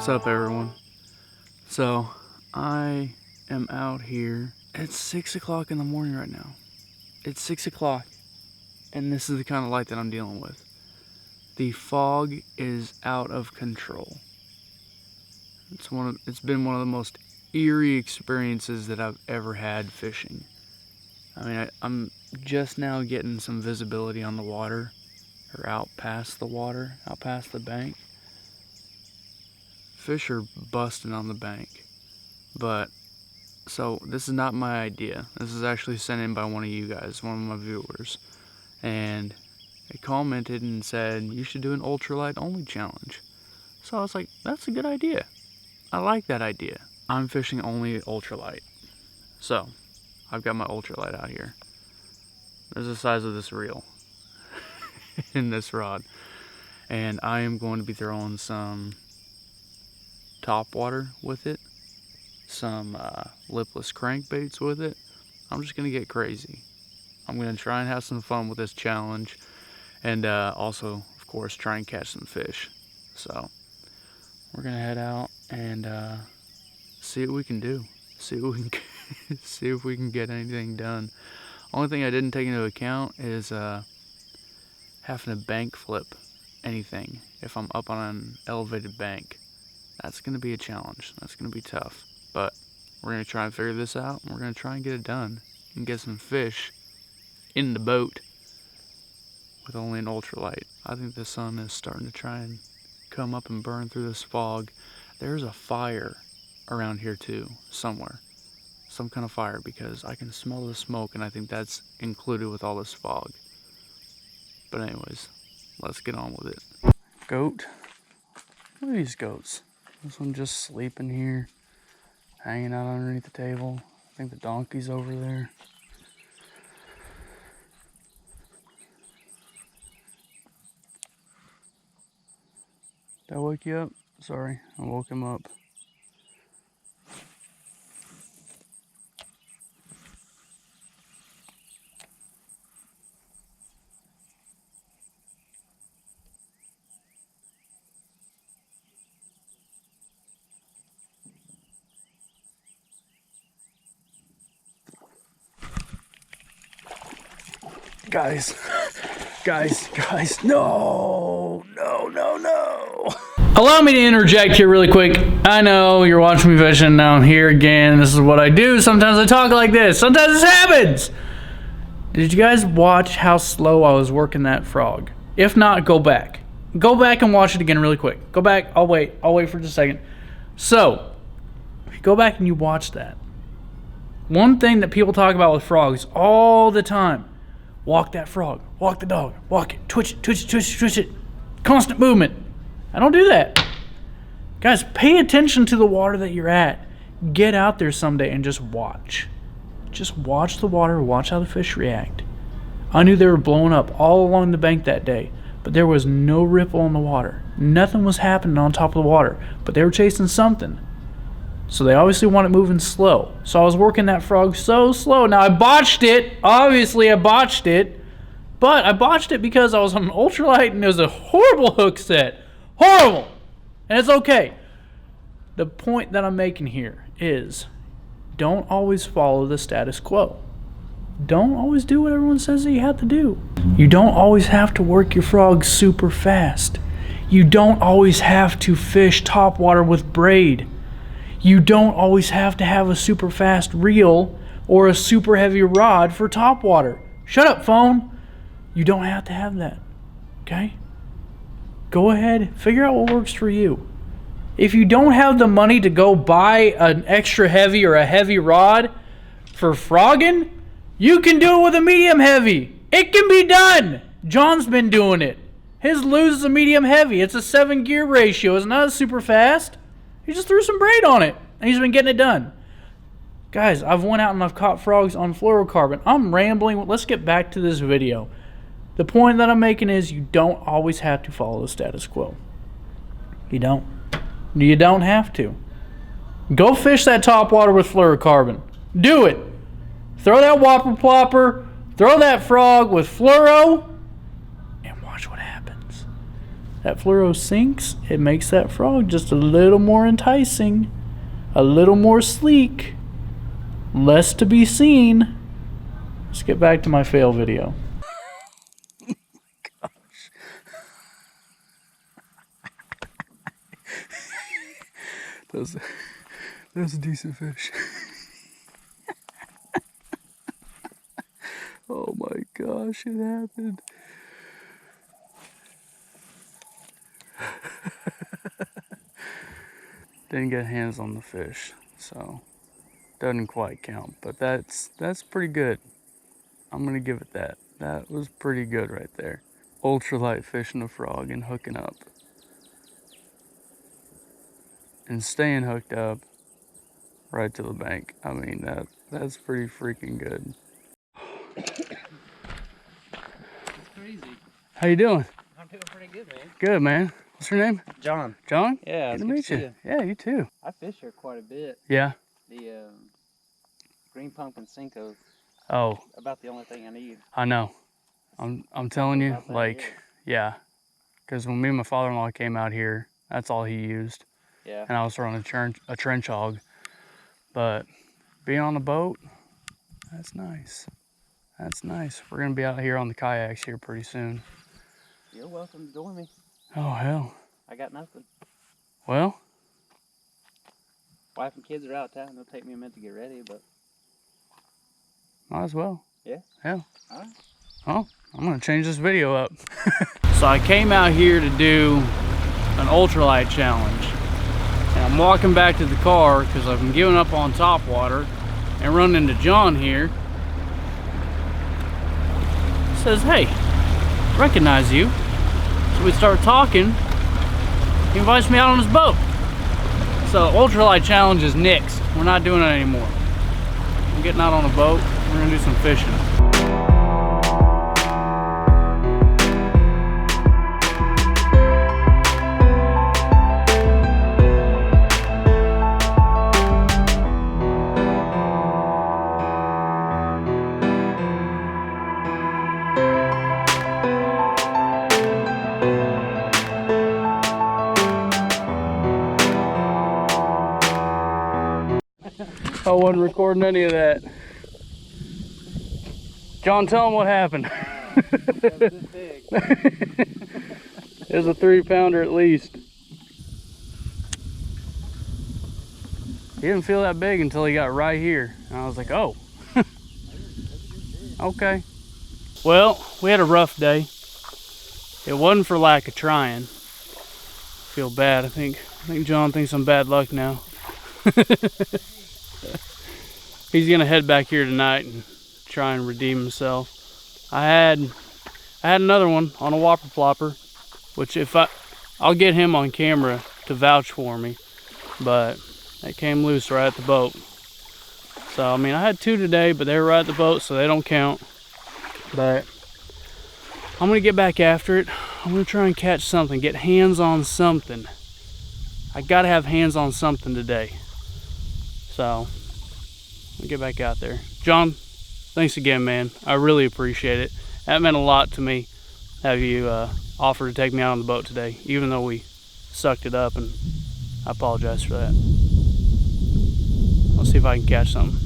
What's up, everyone? So, I am out here. It's 6 o'clock in the morning right now. It's 6 o'clock, and this is the kind of light that I'm dealing with. The fog is out of control. It's been one of the most eerie experiences that I've ever had fishing. I mean, I'm just now getting some visibility on the water, or out past the water, out past the bank. Fish are busting on the bank, but so this is not my idea. This is actually sent in by one of you guys, one of my viewers, and they commented and said you should do an ultralight only challenge. So I was like, that's a good idea. I like that idea. I'm fishing only ultralight. So I've got my ultralight out here. There's the size of this reel in this rod, and I am going to be throwing some top water with it, some lipless crankbaits with it. I'm just gonna get crazy. I'm gonna try and have some fun with this challenge, and also, of course, try and catch some fish. So we're gonna head out and see what we can do. See what we can see if we can get anything done. Only thing I didn't take into account is having to bank flip anything if I'm up on an elevated bank. That's going to be a challenge. That's going to be tough. But we're going to try and figure this out, and we're going to try and get it done and get some fish in the boat with only an ultralight. I think the sun is starting to try and come up and burn through this fog. There's a fire around here too, somewhere. Some kind of fire, because I can smell the smoke, and I think that's included with all this fog. But anyways, let's get on with it. Goat. Look at these goats. This one just sleeping here, hanging out underneath the table. I think the donkey's over there. Did I wake you up? Sorry, I woke him up. Guys, no. Allow me to interject here really quick. I know you're watching me fishing, now I'm here again. This is what I do. Sometimes I talk like this. Sometimes this happens. Did you guys watch how slow I was working that frog? If not, go back. Go back and watch it again really quick. Go back. I'll wait for just a second. So, if you go back and you watch that, one thing that people talk about with frogs all the time: walk that frog, walk the dog, walk it, twitch it. Constant movement. I don't do that. Guys, pay attention to the water that you're at. Get out there someday and just watch. Just watch the water, watch how the fish react. I knew they were blowing up all along the bank that day, but there was no ripple in the water. Nothing was happening on top of the water, but they were chasing something. So they obviously want it moving slow. So I was working that frog so slow. Now I botched it. Obviously I botched it. But I botched it because I was on an ultralight and it was a horrible hook set. Horrible! And it's okay. The point that I'm making here is, don't always follow the status quo. Don't always do what everyone says that you have to do. You don't always have to work your frog super fast. You don't always have to fish topwater with braid. You don't always have to have a super fast reel or a super heavy rod for topwater. Shut up, phone. You don't have to have that. Okay? Go ahead, figure out what works for you. If you don't have the money to go buy an extra heavy or a heavy rod for frogging, you can do it with a medium heavy. It can be done. John's been doing it. His lures is a medium heavy. It's a 7-gear ratio. It's not super fast. He just threw some braid on it, and he's been getting it done. Guys, I've went out and I've caught frogs on fluorocarbon. I'm rambling. Let's get back to this video. The point that I'm making is you don't always have to follow the status quo. You don't. You don't have to. Go fish that topwater with fluorocarbon. Do it. Throw that whopper plopper, throw that frog with fluoro, and watch what happens. that fluoro sinks, it makes that frog just a little more enticing, a little more sleek, less to be seen. Let's get back to my fail video. That's a decent fish. Oh my gosh, it happened. Didn't get hands on the fish, so doesn't quite count, but that's pretty good. I'm gonna give it that. That was pretty good right there. Ultralight fishing a frog and hooking up. And staying hooked up right to the bank. I mean, that's pretty freaking good. It's crazy. How you doing? I'm doing pretty good, man. Good, man. What's your name? John. John? Yeah, Good to meet you. Yeah, you too. I fish here quite a bit. Yeah. The green pumpkin Cinco's Oh, about the only thing I need. I know. I'm telling you, About that like, year. yeah. Because when me and my father-in-law came out here, that's all he used. Yeah. And I was throwing a trench hog. But being on the boat, that's nice. That's nice. We're gonna be out here on the kayaks here pretty soon. You're welcome to join me. Oh hell. I got nothing. Well, Wife and kids are out of town. It'll take me a minute to get ready, but might as well. yeah. Hell. All right. Oh, I'm gonna change this video up. So I came out here to do an ultralight challenge. And I'm walking back to the car because I've been giving up on top water and run into John here. Says, hey, recognize you. So we start talking. He invites me out on his boat. So ultralight challenge is nixed. We're not doing it anymore. I'm getting out on a boat. We're gonna do some fishing. I wasn't recording any of that. John, tell him what happened. Big. It was a 3-pounder at least. He didn't feel that big until he got right here. And I was like, oh. Okay. Well, we had a rough day. It wasn't for lack of trying. I feel bad. I think John thinks I'm bad luck now. He's gonna head back here tonight and try and redeem himself. I had another one on a whopper plopper, which I'll get him on camera to vouch for me, but they came loose right at the boat. So I mean, I had 2 today, but they were right at the boat, so they don't count. But I'm gonna get back after it. I'm gonna try and catch something, get hands on something. I gotta have hands on something today. So I'll get back out there. John, thanks again, man. I really appreciate it. That meant a lot to me, have you offer to take me out on the boat today, even though we sucked it up, and I apologize for that. I'll see if I can catch something.